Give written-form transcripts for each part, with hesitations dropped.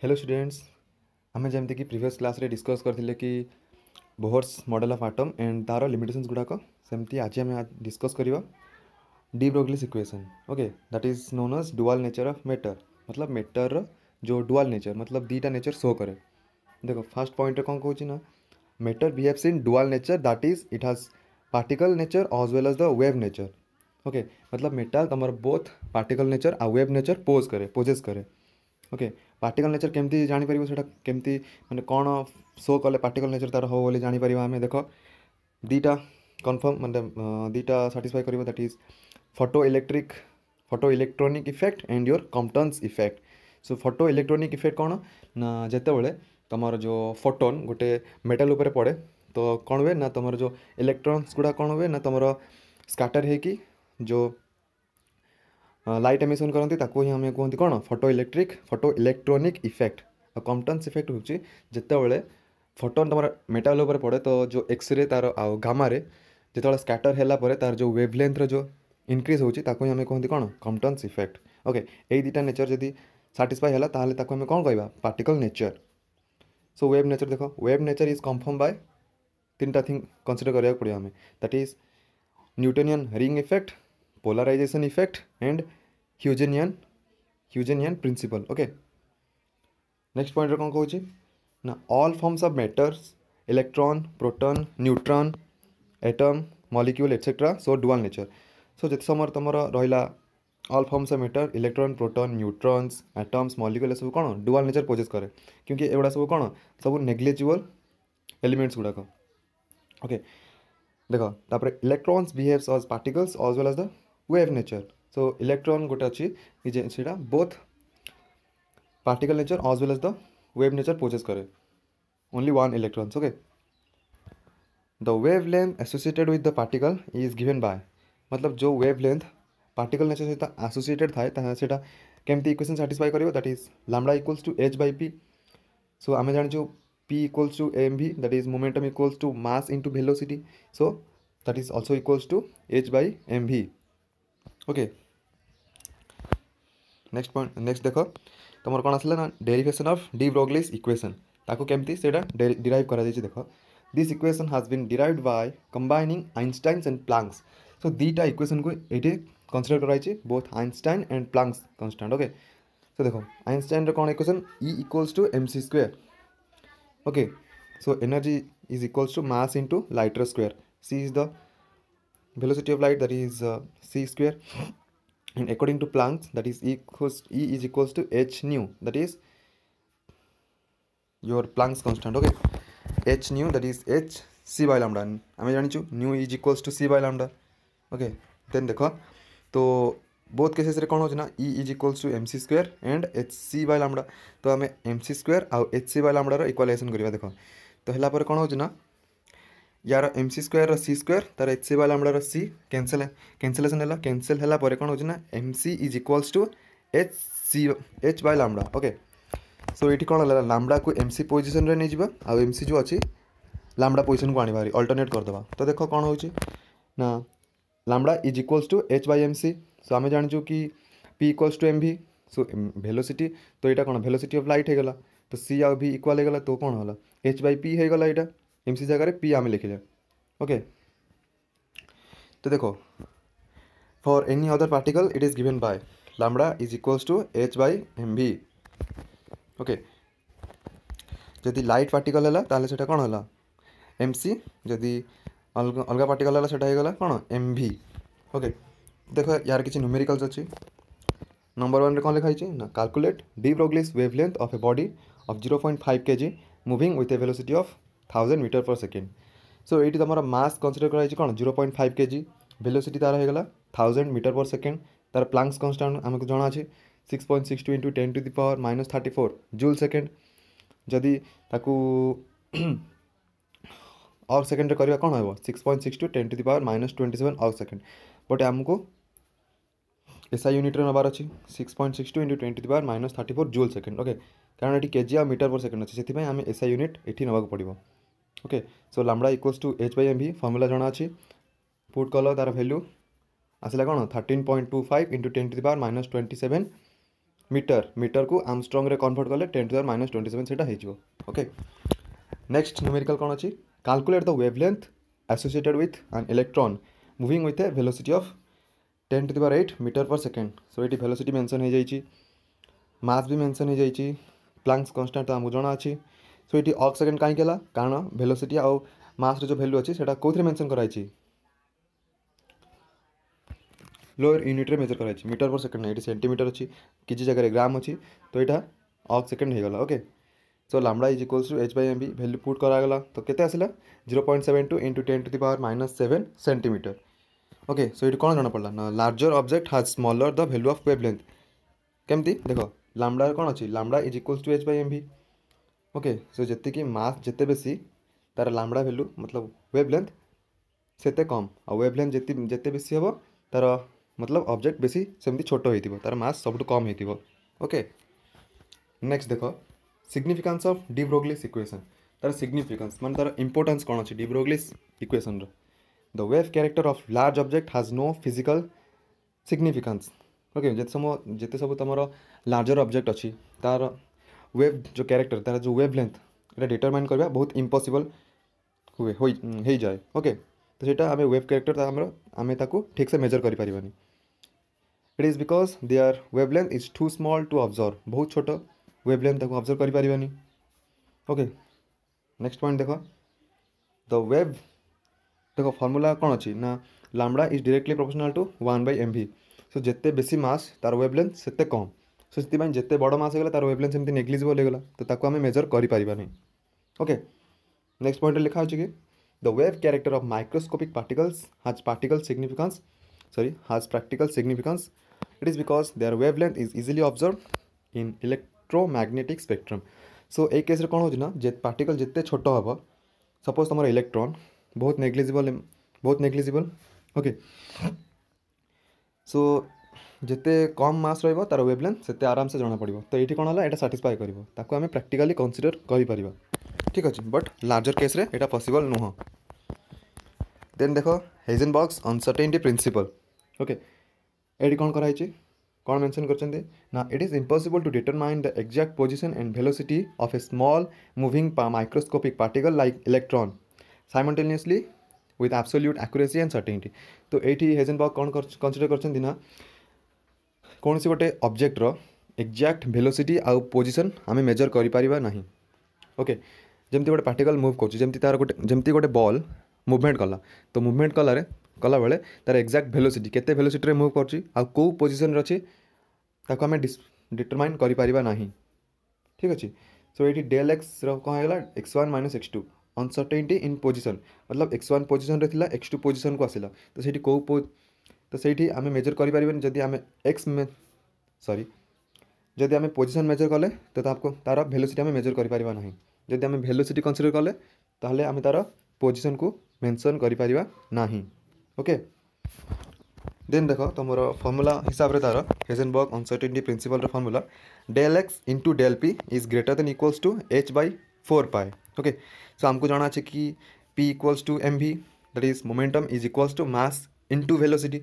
Hello students आमे जमती कि प्रीवियस क्लास रे डिस्कस करथिले कि Bohr's model of atom and तार लिमिटेशंस गुडाक सेमती आज आम डिस्कस करवा de Broglie's equation okay that is known as dual nature of matter मतलब मैटर जो डुअल नेचर मतलब दीटा नेचर शो करे। देखो फर्स्ट पॉइंट कौन कहूँ ना matter behaves in dual nature that is it has particle nature as well as the wave nature. Okay मतलब मेटाल तुम बोथ पार्टिकल नेचर आ वेव नेचर पोजेस करे। ओके पार्टिकल नेचर केमती जापर से केमती माने कौन शो कले पार्टिकल नेचर तार हो बोली जापर आम देख दीटा कन्फर्म माने दीटा साटिस्फाई कर that is photo electronic effect and your Compton's effect. So photo electronic effect कौन ना जिते तुम जो फोटोन गोटे मेटाल उपर पड़े तो कौन हुए ना तुम जो इलेक्ट्रॉन्स गुड़ा कौन हुए ना तुम स्कैटर है जो लाइट एमिशन करती ही आम कहते कौन फोटो इलेक्ट्रोनिक इफेक्ट। और कॉम्पटन्स इफेक्ट हूँ जिते फोटोन तुम मेटाल उपर पड़े तो जो एक्सरे तार आउ गामारे जो स्कैटर है तार जो वेवलेंथ जो इनक्रीज होती आम कहते कौन कॉम्पटन्स इफेक्ट। ओके यही दुटा नेचर जब साटिस्फाई है ताकि आम कौन कह particle nature. So wave nature देख wave nature is confirm by तीन टा थिंग कनसीडर करा पड़ो आम that is Newtonian ring effect polarisation effect and Huygenian principle. Okay next point कौन कहूँ ना all forms of matters electron proton neutron atom molecule etcetera so dual nature. So जिते समय तुम रहा all forms of matter electron proton neutrons atoms molecule सब कौन dual nature possess करे क्योंकि एगुड़ा सब कौन सब नेग्लिजिबल एलिमेंट्स गुड़ाक। ओके देख तापर electrons behaves as particles as well as the wave nature. So electron गोटे अच्छी से both particle nature as well as the wave nature possess करे only one electrons. Okay the wavelength associated with the particle is given by मतलब जो wavelength particle nature सहित associated थाए से केमती इक्वेशन साटिस्फाई करियो that is lambda equals to h by p। So आम जानी p equals to mv that is momentum equals to mass into velocity so that is also equals to h by mv। Okay next point next देख तुम कौन आसला ना derivation of de Broglie's equation ताको केमती सेटा डिराइव करा जायछि। देख this equation has been derived by combining Einstein's and Planck's. So दीटा इक्वेशन को ये कनसीडर कराई both Einstein and Planck's constant. Okay so देखो आइंस्टाइन रो कौन equation E equals to mc square. Okay so energy is equals to mass into light square c इज द velocity of light that is c square and according to Planck's that is E is equals to h nu that is your Planck's constant। okay h nu that is h c by lambda आम जानी nu is equals to c by lambda। okay then देखो तो both cases रे कौन हो E is equals to mc square and hc by lambda तो आम mc square आउ hc by lambda रो इक्वालाइजेशन करवा। देखो तो है कौन हो यार M C square C square तार H C by lambda C cancellation है कैंसल है कौन हो M C is equals to H by lambda. Okay so ये कौन है लैम्बडा को एम सी पोजिशन रे नहीं जावा एम सी जो अच्छी लैम्बडा पोजिशन को आने अल्टरनेट करदे। तो देख कौन हो ना lambda is equals to H by m c. So आम जानी कि पी इक्वल्स टू एम भी सो वेलोसिटी तो यहाँ कौन वेलोसिटी ऑफ लाइट होगा तो सी आ भी इक्वाल होगा तो कौन है एच बाय पी होगा यहाँ एम सी जगह पी आम लिखिले। ओके तो देखो for any other particle it is given by lambda is equals to h by mv। Okay जदि लाइट पार्टिकल है ताले सेटा कौन है एम सी जदि अलग पार्टिकल है सेटा होगा कौन एम भी। ओके देखो यार किसी न्यूमेरिकल्स अच्छी नंबर 1 रे कौन लिखाई ना calculate de Broglie wavelength of a body of 0.5 kg moving with a velocity of 1000 metre पर सेकेंड। सो ये तुम मास कनसीडर कराई कौन 0.5 kg वेलोसिटी तार होगा 1000 मीटर पर सेकेंड तार प्लांक्स कांस्टेंट आमको जना अच्छे 6.62 into 10 to the power -34 joule second जदि ताकू और सेकेंड करवा कौन हो 6.62 10 टू द पावर -27 और सेकेंड बट आमको एसआई यूनिट रे नबार अच्छी 6.62 into 10 to the power -34 joule second. Okay कारण ये केजी आ मीटर पर सेकेंड अच्छे से आम एसआई यूनिट ये नवा पड़ो। Okay so lambda equals to h by mv formula जना अच्छी पुट कल तार वैल्यू आसला कौन 13.25 into 10 to the power -27 metre को आर्मस्ट्रंग रे कन्वर्ट कले 10⁻⁻27 सेटा हो। ओके नेक्स्ट न्यूमेरिकल कौन अच्छी calculate the wavelength associated with an electron moving with a velocity of 10⁸ metre पर सेकेंड। सो ये वेलोसिटी मेंशन हो जाइए मास भी मेंशन हो जाइए प्लांक्स कांस्टेंट तो आमको जना अच्छी। सो ये ऑक सेकेंड कहीं कारण वेलोसिटी आउ मास जो वैल्यू अच्छी से कौन मेंशन कराई लोअर यूनिट रे मेजर कराई मीटर पर सेकेंड ये सेंटीमीटर अच्छी किसी जगह ग्राम अच्छी तो यहाँ ऑक सेकेंड हो गला। Okay so lambda is equals to h/mv value put करागला तो केते आसला 0.72 इंटू 10⁻⁻7 सेंटीमीटर। ओके सो ये कौन जना पड़ा ना larger object has smaller the value of wavelength केमती देख लैम्डा कौन अच्छी lambda is equals to h/mv। Okay so जिते कि मास जिते बेसी तार लैम्डा वैल्यू मतलब वेवलेंथ सेते कम आ वेवलेंथ जिते बेसी हम तार मतलब ऑब्जेक्ट बेसी सेमती छोट हो तार मास सब कम हो। ओके नेक्स्ट देख significance of de Broglie equation तार सिग्निफिकेंस मान तार इंपोर्टेंस कौन अच्छी de Broglie equation the wave character of large object has no physical significance. Okay जिते सब तुम लार्जर ऑब्जेक्ट अच्छी तार वेव जो कैरेक्टर तार जो वेव लेंथ ये डिटरमाइन करवा बहुत इम्पॉसिबल हुए हो जाए। ओके तो सेटा आम वेव कैरेक्टर आम ठीक से मेजर करें it is because their wavelength is too small to observe बहुत छोट वेव लेंथ ऑब्जर्व करें। ओके नेक्स्ट पॉइंट देख द वेव देख फॉर्मूला कौन अच्छी ना lambda is directly proportional to 1/mv। So जिते बेसी मास तार वेव लेंथ सेते कम सो से जिते बड़ मास होगा तार वेव लेंथ सेमती नेग्लिजिबल होगा तो ताको आम मेजर करें। ओके नेक्स्ट पॉइंट लिखा अच्छे कि the wave character of microscopic particles has practical significance it is because their wavelength is easily observe in electromagnetic spectrum. So ये केस कौन हो पार्टिकल जिते छोट हम सपोज तुम इलेक्ट्रॉन बहुत नेग्लिजिबल। ओके सो जिते कम मास तार वेवलेंथ से आराम से जना पड़ो तो ये कौन है यहाँ साटिस्फाई कर आम प्रैक्टिकली कंसीडर कर ठीक अच्छे बट लार्जर केस रे एटा पॉसिबल नुह। देन देख हेजनबर्ग्स अनसर्टेनिटी प्रिंसिपल। ओके ये कौन कराई कौन मेंशन करछन्ते ना it is impossible to determine the exact position and velocity of a small moving microscopic particle like electron simultaneously with absolute accuracy and certainty. तो ये हेजनबर्ग कौन कंसीडर करछन्ती ना कौन सी गोटे ऑब्जेक्टर एग्जैक्ट वेलोसिटी आउ पोजीशन आम मेजर करें ना। ओके जमती गोटे पार्टिकल मुव कर तार गोटे बॉल मुवमेंट कला तो मुवमेंट कला बेले तार एक्जाक्ट वेलोसिटी केते वेलोसिटी मुव कर पोजिशन अच्छी ताको आम डिटरमाइन करें ना। ठीक अच्छे सो ये डेल एक्स कौन है x1 - x2 uncertainty in position मतलब x1 पोजिशन रे x2 पोजिशन को आसला तो सही तो सही आम मेजर करें जदि आम एक्स में सॉरी जदि आम पोजिशन मेजर कले तो तार वेलोसिटी आम मेजर करें ना जदि आम वेलोसिटी कंसीडर कले ताहले आम तार पोजिशन को मेंशन करें ना। ओके देन देख तुम फॉर्मूला हिसाब से तार Heisenberg uncertainty principle formula del x into del P is greater than equals to h/4π। Okay so आमको जाना है कि p equals to mv that is momentum is equals to mass into velocity.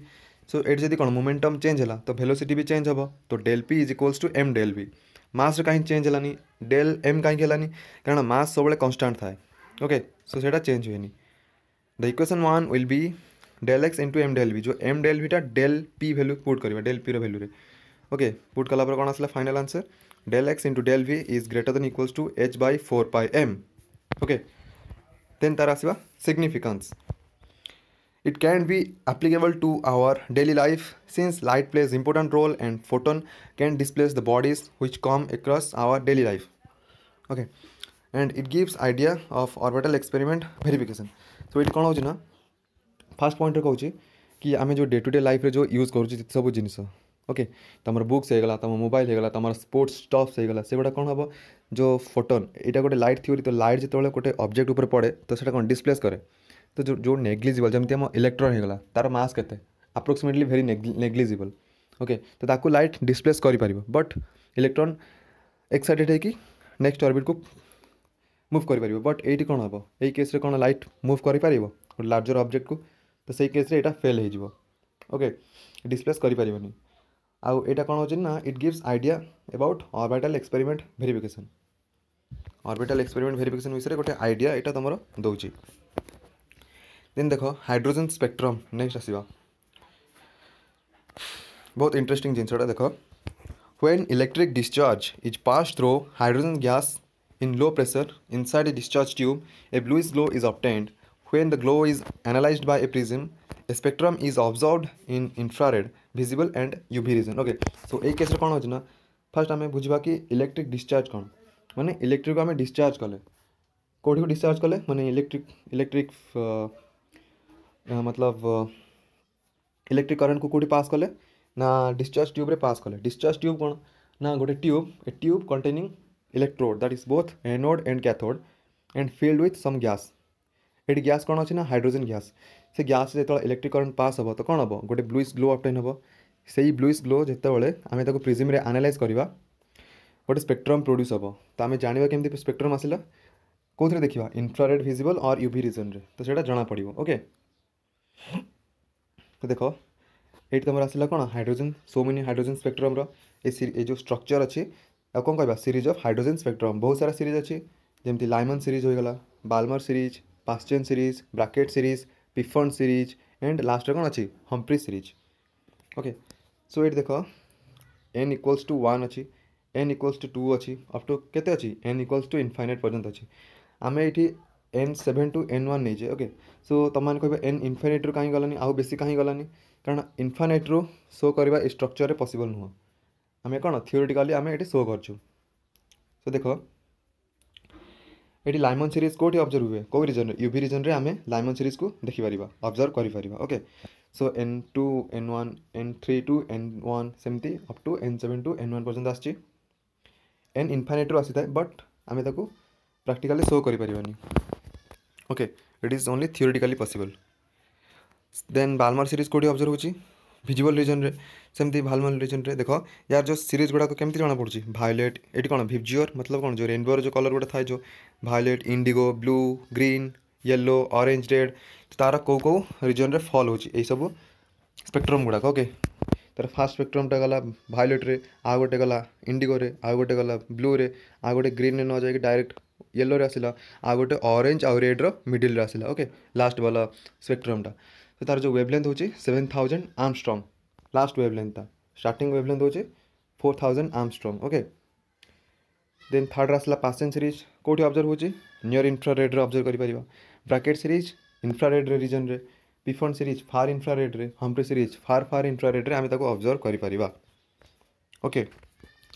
So ये जब कौन momentum change है तो velocity भी चेंज हम तो del P is equals to m del v mass कहीं चेंज है डेल m कहीं है कारण मास सब कन्स्टाट थाए। ओके सो सेटा चेंज हुए the equation 1 will be del x into m del v जो m डेल vटा डेल p वैल्यू पुट करवा डेल p वैल्यू रे। ओके पुट कला कौन आसला final answer del x into del v is greater than equals to h/4πm। Okay then तार आसवा significance it can be applicable to our daily life since light plays important role and photon can displace the bodies which come across our daily life. Okay and it gives idea of orbital experiment verification. So it कौन हो first point कहूँ कि आम जो day to day life रे जो use कर सब जिनस ओके तुम बुक्स होगा तुम मोबाइल होगा तुम स्पोर्ट्स स्टफ्स होगा से गुड़ा कौन हम जो फोटोन यहाँ गोटे लाइट थ्योरी तो लाइट जो गोटे ऑब्जेक्ट ऊपर पड़े तो सेटा कौन डिस्प्लेस करे तो जो नेग्लिजिबल जमी आम इलेक्ट्रॉन होगा तार मास केते अप्रोक्सीमेटली भेरी नेग्लिजिबल। ओके तो ताकू लाइट डिस्प्लेस करें बट इलेक्ट्रॉन एक्साइटेड है कि नेक्स्ट ऑर्बिट को मुव करें बट ये कौन हम यही केस रे कौन लाइट मुव करें लार्जर ऑब्जेक्ट को तो सही केस रे एटा फेल हो। ओके डिस्प्लेस करें आउ एटा कौन होची ना it gives idea about orbital experiment verification विषय गोटे आइडिया यहाँ तुम दूची। देन देख हाइड्रोजन स्पेक्ट्रम नेक्स्ट आसवा बहुत इंटरेस्टिंग जिनसा देख when electric discharge is pass through hydrogen gas in low pressure inside a discharge tube, a bluish glow is obtained. When the glow is analyzed by a prism, a spectrum is observed in infrared, visible and UV region. Okay, so এই কেসরে কোন হচ্ছে না first আমি বুঝবা কি electric discharge কোন মানে electric আমি ডিসচার্জ কলে কোठी को डिस्चार्ज कले माने इलेक्ट्रिक मतलब इलेक्ट्रिक करंट को कोठी पास कले ना डिस्चार्ज ट्यूब रे पास कले। डिस्चार्ज ट्यूब कोन ना गोटे tube containing electrode that is both anode and cathode and filled with some gas. ये गैस कौन अच्छी ना हाइड्रोजन गैस। से गैस जो इलेक्ट्रिक करंट पास हम तो कौन हम गोटे ब्लूइश ग्लो ऑब्टेन हम से ब्लूइश ग्लो जितेबाला आम प्रिज्म रे एनालाइज करवा गोटे स्पेक्ट्रम प्रोड्यूस हम तो आम जाना केमती स्पेक्ट्रम आसला कौन देखा इन्फ्रारेड विजिबल और यूवी रीजन रे तो सेटा जना पड़ो। ओके तो देख ये तुम आसला कौन hydrogen so many hydrogen spectrum रो जो स्ट्रक्चर अच्छी कौन कह सीरीज ऑफ हाइड्रोजन स्पेक्ट्रम बहुत सारा सीरीज अच्छी जमती लाइमन सीरीज होगला Balmer series Paschen series Brackett series पिफर्न सीरीज एंड लास्ट कौन अच्छी हम्फ्री सीरीज। ओके सो ये देख n इक्वल्स टू 1 अच्छी n इक्वल्स टू 2 अच्छी अप टू केते अच्छी n इक्वल्स टू इनफाइनाइट पर्यंत अच्छी आम ये n7 टू n1 नहीं। ओके सो तुम मैंने कह n इनफाइनाइट रू कहीं गलानी आउ बेसी कहीं गलानी कारण इनफाइनाइट रू शो करवा ए स्ट्रक्चर पॉसिबल नुह आम कौन थियोरेटिकली आम ये शो कर। सो देख ये लाइमन सीरीज कौटी ऑब्जर्व हुए कौ रीजन यूवी रीजन रे आम लाइमन सीरीज को देखिपर ऑब्जर्व कर। Okay so n2 n1 n3 to n1 सेमती up to n7 to n1 पर्यंत आसी n इनफाइनाइट रू आसी था बट आम प्रैक्टिकली शो करें। Okay it is only theoretically possible. Then Balmer series कौटी ऑब्जर्व होची विजिबल रीजन रे सेमती बाल्मर रीजन रे देख यार जो सीरीज गुड़ाक केमती जना पड़ी भायोलेट ये कौन विजियर मतलब कौन जो रेनबोर जो कलर गुड़ा थाए जो violate Indigo blue green yellow orange red तार कौ कौ रीजन रे फॉल होची ए सब स्पेक्ट्रम गुड़ाक। ओके तार फास्ट स्पेक्ट्रमटा गला भायोलेट रे आ गोटे गला इंडिगो रे आ गोटे गला ब्लू रे आ गोटे ग्रीन रे न जाए डायरेक्ट येलो रे आसिला आ गोटे ऑरेंज आ रेड रो मिडिल रे आसिला। ओके लास्ट वाला स्पेक्ट्रमटा तो तार जो वेवलेंथ होची 7000 आर्मस्ट्रॉन्ग लास्ट वेवलेंथ था स्टार्टिंग वेवलेंथ होची 4000 आर्मस्ट्रॉन्ग। ओके देन थर्ड आसला पास्चेन सीरीज कौटी ऑब्जर्व होची नियर इन्फ्रारेड रे ऑब्जर्व करि परिबा ब्रैकेट सीरीज इन्फ्रारेड रे रीजन रे पिफर्न सीरीज फार इन्फ्रारेड रे हम्फ्री सीरीज फार इन्फ्रारेड रे आम ताको ऑब्जर्व करि परिबा। Okay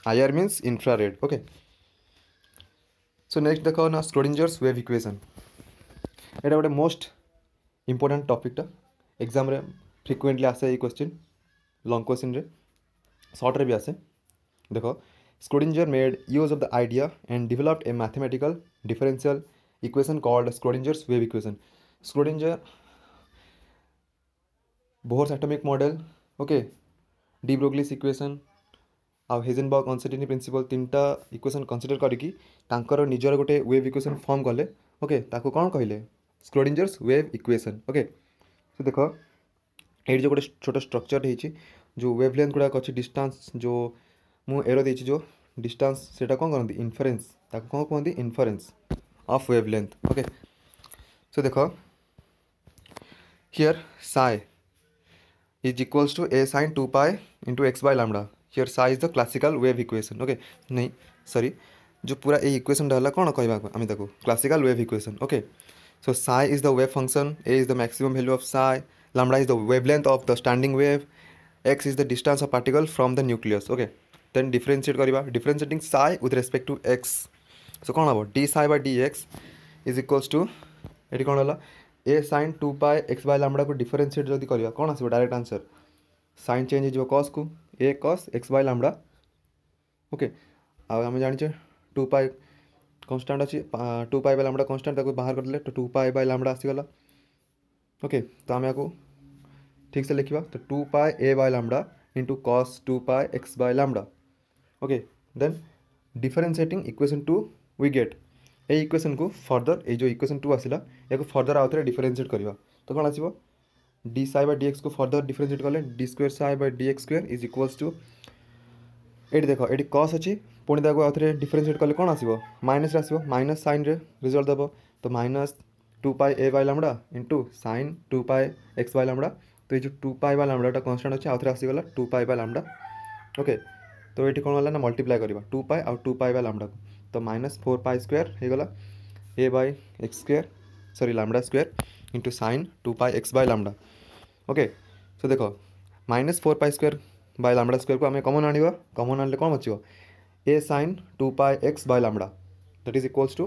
IR means infrared. Okay so next देखो ना स्क्रोडिंजर्स वेव इक्वेशन एटा गोटे मोस्ट इंपोर्टेंट टॉपिकटा एग्जाम रे फ्रिक्वेंटली आसे ये क्वेश्चन लॉन्ग क्वेश्चन रे शॉर्ट रे भी आसे। देखो Schrodinger made use of the idea and developed a mathematical differential equation called Schrodinger's wave equation. Schrodinger Bohr's atomic model okay de Broglie's equation आ हेजेनबर्ग अनसर्टेनिटी प्रिंसिपल तीनटा equation consider करिकी तांकर निजर गोटे वेव इक्वेशन फॉर्म कले। Okay ताको कौन कहले स्क्रोडिंजर्स वेव इक्वेशन। ओके तो देखो ये जो गोटे छोट स्ट्रक्चर है जो वेवलेंथ गुड़ाक अच्छी डिस्टेंस जो मु एरो देछि जो डिस्टेंस सेटा कौन करती इन्फरेन्स ताको कौन कहते inference of wavelength. Okay so देखो here psi is equals to a sin 2 pi into x by lambda। Here psi is the classical wave equation. Okay नहीं सॉरी जो पूरा ये इक्वेशन डाला कौन कहवा आम ताको classical wave equation. Okay so psi is the wave function, a is the maximum value of psi, lambda is the wavelength of the standing wave, x is the distance of particle from the nucleus। okay then differentiate करिबा differentiating psi with respect to x so कौन हम d psi by dx is equals to ये कौन होला a sin 2 pi x by lambda को differentiate जदि करिबा कौन आसीबो डायरेक्ट आंसर sin चेंज हो cos को a cos x by lambda। Okay आ हम जानि 2 pi कॉन्स्टेंट अच्छी 2 पाई बाय लैम्बडा कॉन्स्टेंट ताको बाहर कर देले तो 2 पाई बाय लैम्बडा आसीगला। ओके तो आम को ठीक से लिखा तो 2 pi a by lambda into cos 2 pi x by lambda. Okay then differentiating equation 2 we get a equation को फर्दर ये जो इक्वेशन 2 आसला या फर्दर आउ थे डिफरेंशिएट करवा तो कौन आसो d psi by d X को फर्दर डिफरेंशिएट कले d square psi by d x square is equals to ये देख ये कस अच्छी पुणी ताको आउ थे डिफरेंशिएट कले कौन आसो माइनस आसो माइनस साइन रे रिजल्ट देव तो minus 2 pi a by lambda into sine 2 pi x by lambda तो ये जो 2 पाई बाय लैम्डाटा कन्स्टांट अच्छे आउ थे आसीगला 2 पाई बाय लैम्डा ओके तो ये कौन है ना मल्टीप्लाई करवा 2 पाई आउ 2 पाई बाय लैम्डा तो -4 पाई स्क्वायर हो गला a by x square sorry lambda square into sine 2 pi x by lambda okay so देख -4 pi square by lambda square को आम कमन आने कमन आने कौन बचो a sine 2 pi x by lambda that is equals to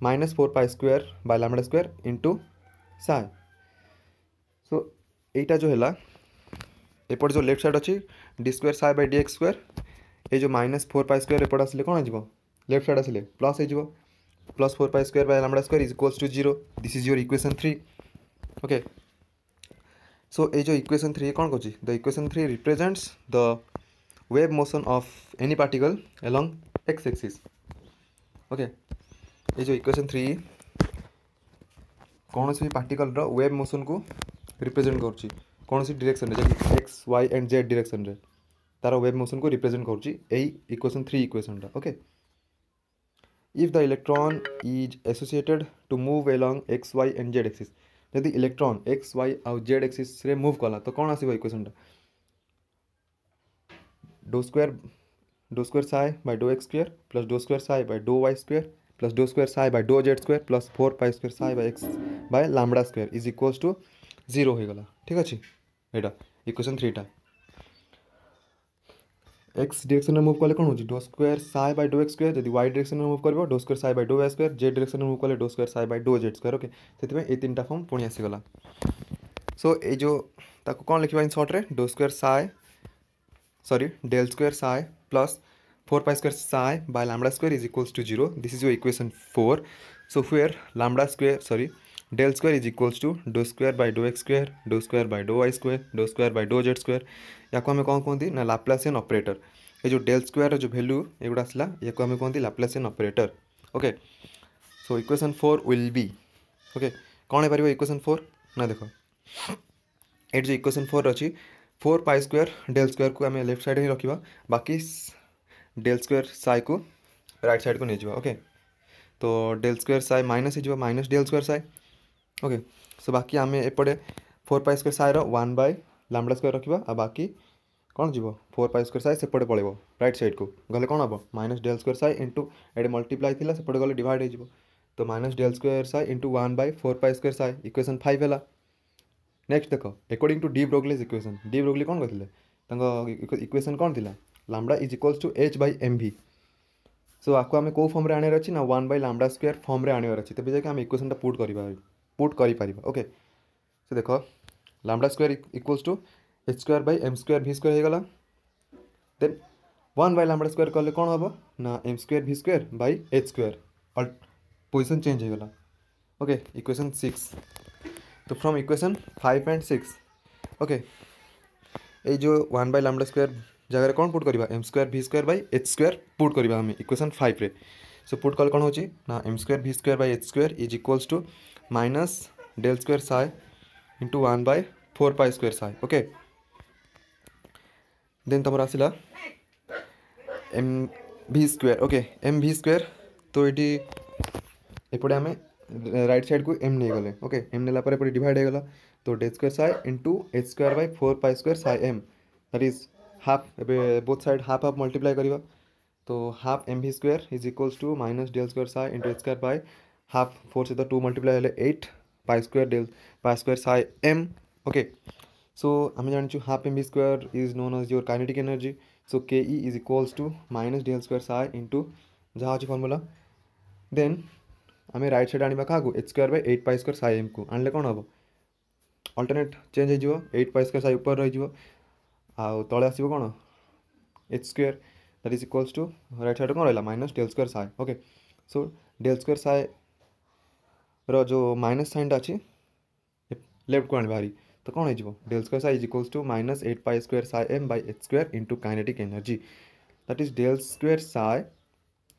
-4 pi square by lambda square into psi so यहीटा जो है एपट जो लेफ्ट साइड अच्छी d square psi by d x square ये जो -4 पाई स्क्वायर एपट आसिले कौन हो लेफ्ट साइड आसिले प्लस हो +4 pi square by lambda square is equals to 0 this is your equation 3 okay so ये जो इक्वेशन 3 कौन कौन the equation 3 represents the wave motion of any particle along X axis okay ये जो equation 3 कौन सी particle रो वेव मोशन को रिप्रेजेंट करुच्ची कौन सी डायरेक्शन रे X Y and Z direction रे तार वेव मोशन को रिप्रेजेंट करुच्ची यही इक्वेशन 3 इक्वेशन टा okay if the electron is associated to move along x y and z axis यदि इलेक्ट्रॉन x y आउ z axis रे मूव कला तो कौन आसीबो इक्वेशन टा d square psi by dough x square plus d square psi by dough Y square plus d square psi by do Z square plus 4 pi square psi by X by lambda square is equals to 0 हो गला ठीक अच्छे एटा equation 3 टा x direction में move कले कौन हो d square psi by dough x square जब वाई डायरेक्शन में मूव कर d square psi by dough Y square Z direction में मूव कले d square psi by do Z square okay से तीन टा फॉर्म पुणी आसीगला सो ये जो ताको कौन लिखा इन सर्ट रे doe square psi sorry del square psi plus 4 pi square psi by lambda square is equals to 0 this is your equation 4 so where lambda square sorry del square is equals to doe square by dough x square doe square by dough Y square doe square by do Z square या आम कौन कहते ना laplacian operator ये जो del square जो value एगुड़ा आसला या आम कहते Laplacian operator okay so equation 4 will be okay कौन हो पार इक्वेशन 4 ना देख ये जो इक्वेशन 4 अच्छी 4 पाई स्क्वायर डेल स्क्वायर को आम लेफ्ट साइड ही रखा बाकी डेल स्क्वायर साइ को राइट साइड को नहीं जावा ओके तो डेल स्क्वायर साइ माइनस हो minus del square psi okay so बाकी आम एपटे 4 पाई स्क्वायर साइर 1 बाय लैम्डा स्क्वायर रखा आ बाकी कौन जीव 4 पाई स्क्वायर साइ सेपटे पड़े राइट साइड को गले कौन हम minus del square psi into एडे मल्टीप्लाई थी सेपटे गले डिवाइड हो तो minus del square psi into 1 by 4 pi square psi equation 5 है नेक्स्ट देख according to de Broglie's equation de Broglie कौन कहते इक्वेशन कौन थी lambda is equals to H by m v so आपको आम कौ फॉर्म आने अच्छी ना 1 बाय लैम्डा स्क्वायर फॉर्म रे आने अच्छी तेज जाके आम इक्वेशन पुट कर ओके सो देख lambda square equals to h square by m square v square हो गला देन 1 बाय लैम्डा स्क्वायर कले कौन हम ना m square v square by h square position change हो गला ओके इक्वेशन 6 तो फ्रॉम इक्वेशन 5 एंड 6 ओके ये जो 1 बाय लैम्डा स्क्वायर जगह कौन पुट करवा M square v square by h square put करवा आम इक्वेशन 5 रे सो पुट कले कौन हो ना m square v square by h square is equals to minus del square psi into 1 by 4 pi square psi okay then तुम आसला m v square okay m v square तो ये एपटे आम राइट साइड को एम नहीं गले okay M नेला पर एपटे डिवाइड हो गला तो del square psi into h square by 4 pi square psi m that is half both side half half multiply करवा तो half m v square is equals to minus del square psi into h square by half 4 से 2 multiply हेल्ले 8 pi square psi m okay so आम जानी half m v square is known as your kinetic energy so K E is equals to minus del square psi into जहाँ अच्छी formula then आम right side आने क्या h square by 8 pi square psi m को आनले कौन हम alternate change हो 8 पाई स्क्वायर साइ ऊपर रही आउ तले आसो कौन h square that is equals to right side कौन रहा minus del square psi okay so del square psi रो जो माइनस साइन अच्छी लेफ्ट को आने बाहरी तो कौन हो del square psi is equals to minus 8 pi square psi m by h square into kinetic energy that is del square psi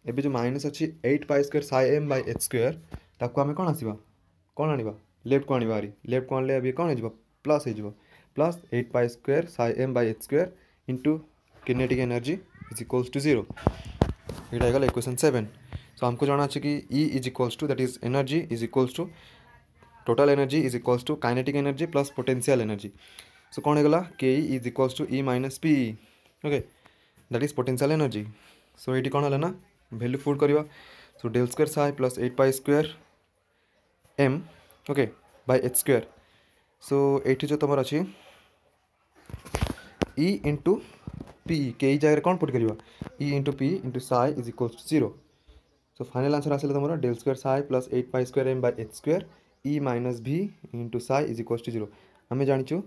एबे जो माइनस अच्छी 8 pi square psi m by h square ताको आम कौन आसवा कौन आने लेफ्ट को आने बाहरी लेफ्ट को आने अभी कौन हो प्लस हो plus 8 pi square psi m by h square into kinetic energy is equals to 0 ये गला इक्वेशन 7 सो हमको जाना अच्छे कि E is equals to that is energy is equals to total energy is equals to kinetic energy plus potential energy so कौन होगा K is equals to E minus P okay that is potential energy so ये कौन है ना value put करवा so del square psi plus 8 pi square m okay by h square so ये जो तुम अच्छी E इंटू पी के जगह कौन पुट करवा E into P into psi is equals to 0 so final answer आसे तुम del square psi plus 8 pi square m by h square E minus V into psi is equals to 0 आम जाचु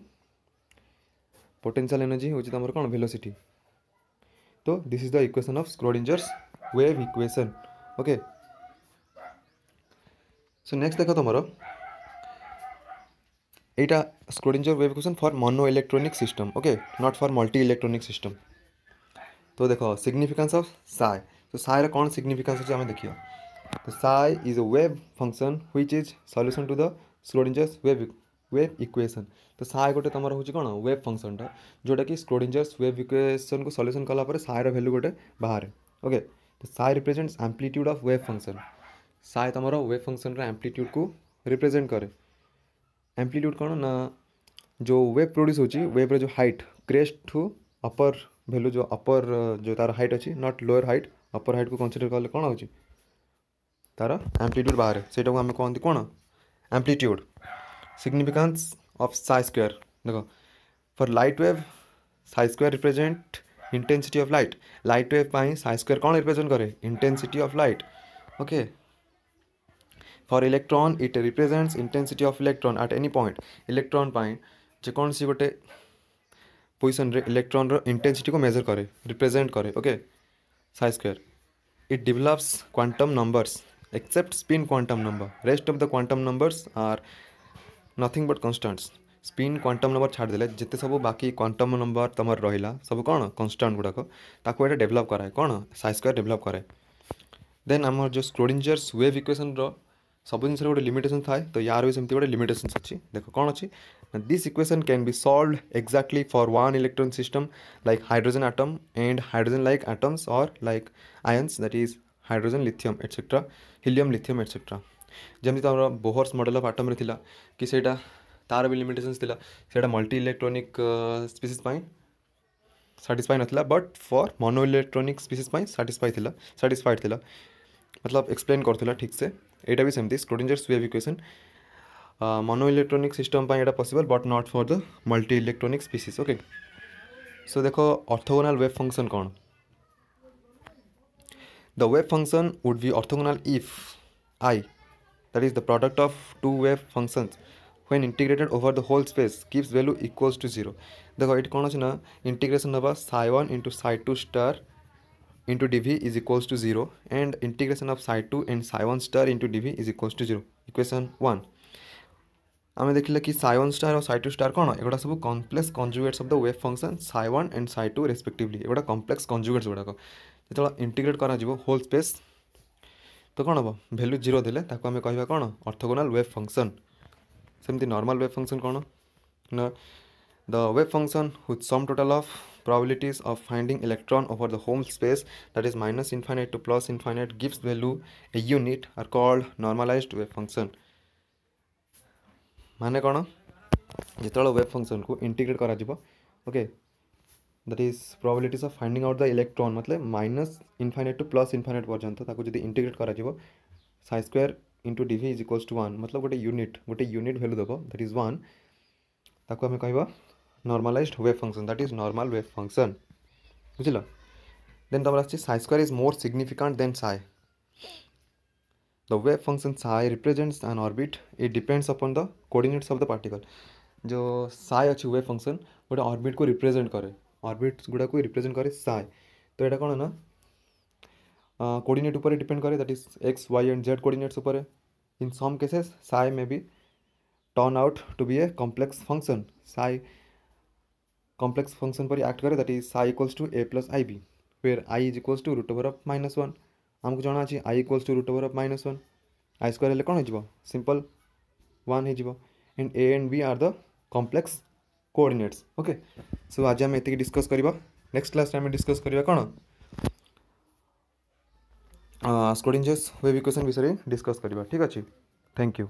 potential energy हूँ तुम कौन velocity तो this is the equation of Schrodinger's wave equation okay so next देख तुम यहाँ Schrodinger wave equation for mono electronic system okay not for multi electronic system तो देखो सिग्निफिकेंस ऑफ साई तो साई कौन सिग्निफिकेंस अच्छे आम देखिए तो psi is a wave function which is solution to the Schrodinger's wave equation तो साई गोटे तुम हूँ कौन वेव फंक्शनटा जोटा कि स्क्रोडिंजर्स वेव इक्वेशन को सॉल्यूशन कलापर साई वैल्यू गोटे बाहर ओके तो psi represents amplitude of wave function psi तुम वेव फंक्शन एम्पलीट्यूड को रिप्रेजेंट करे एम्पलीट्यूड कौन ना जो वेव प्रोड्यूस होची वेव जो height crest to upper value जो अपर जो तार हाइट अच्छी not lower height upper height को कंसीडर कले कौन हो तार एम्पलीट्यूड बाहर से आम कहते कौन amplitude significance of psi square देखो for light wave psi square represent intensity of light wave पाई साई स्क्वायर कौन रिप्रेजेंट करे intensity of light okay for electron it represents intensity of electron at any point electron पाई जेकोसी गोटे position रे electron रो intensity को measure करे रिप्रेजेंट करे okay psi square it develops quantum numbers except spin quantum number rest of the quantum numbers are nothing but constants spin quantum number छाड़देले जिते सब बाकी क्वांटम नंबर तुम रहा सब कौन कन्स्टांट गुड़ाक ताको ये डेभलप कराए कौन साई स्क्वायर डेभलप कराए देन आम जो स्क्रोडिंजर्स वेव इक्वेशन रो सब जिन गोटे लिमिटेशन थाए तो यार भी सेमती गोटे लिमिटेशन अच्छी देख कौन अच्छी this equation can be solve exactly for one electron system like hydrogen atom and hydrogen like atoms और like ions that is hydrogen lithium etcetera helium lithium etcetera जमी तुम बोहर्स मॉडल ऑफ आटम रे कि सेटा तार भी limitations थिला सेटा मल्टी इलेक्ट्रॉनिक स्पीसीज पाई साटिस्फाई नथिला but for mono electronic species पाई साटिस्फाइड थिला मतलब एक्सप्लेन करथिला ठीक से एटा भी सेमती Schrodinger's wave equation mono electronic system पाई एटा possible but not for the multi electronic species okay so देखो ऑर्थोगोनल वेव फंक्शन कौन the wave function would be orthogonal if I that is the product of two wave functions when integrated over the whole space keeps value equals to 0 देखो ये कौन अच्छे ना integration हवा psi1 into psi2 star into dv is equals to 0 and integration of psi2 and psi1 star into dv is equals to 0 equation 1 आम देखिले कि psi1 star और psi2 star कौन एगुड़ा सब complex conjugates of the wave function psi1 and psi2 respectively एगुड़ा complex conjugates गुड़ाक जो इंटीग्रेट करा होल स्पेस तो कौन हम भैल्यू 0 देले ताको आम कहवा कौन ऑर्थोगोनल वेव फंक्शन सेमती नॉर्मल वेव फंक्शन कौन ना the wave function with sum total of probabilities of finding electron over the whole space that is minus infinite to plus infinite gives value a unit are called normalized wave function माने कौन जो wave function को integrate करा okay that is probabilities of finding out the electron मतलब minus infinite to plus infinite पर्यंत ताको जब integrate करा psi square into d is equals to 1 मतलब गोटे यूनिट वैल्यू देव दैट इज 1 ताको आम कहवा normalised wave function that is normal wave function बुझल देन तुम आसी psi square is more significant than psi the wave function Sai represents an orbit it depends upon the coordinates of the particle जो साई अच्छी wave function गोटे orbit को represent करे orbits गुड़ा को रिप्रेजेंट करे साई तो यहाँ कौन ना कोऑर्डिनेट ऊपर डिपेंड करे that is x Y and z coordinates ऊपर in some cases psi may be turn out to be a complex function psi complex function पर एक्ट करे that is psi equals to a plus i b फिर i is equals to root over of -1 आमको जाना अच्छी i equals to root over of -1 i square हेल्ले कौन हो simple 1 हो and a and B are the complex coordinates. Okay so आज आम एतिक डिस्कस करबा। नेक्स्ट क्लास आम डिस्कस करबा कोन स्क्रोडिंजर्स वेव इक्वेशन विषय डिस्कस करबा। ठीक अछि, थैंक यू।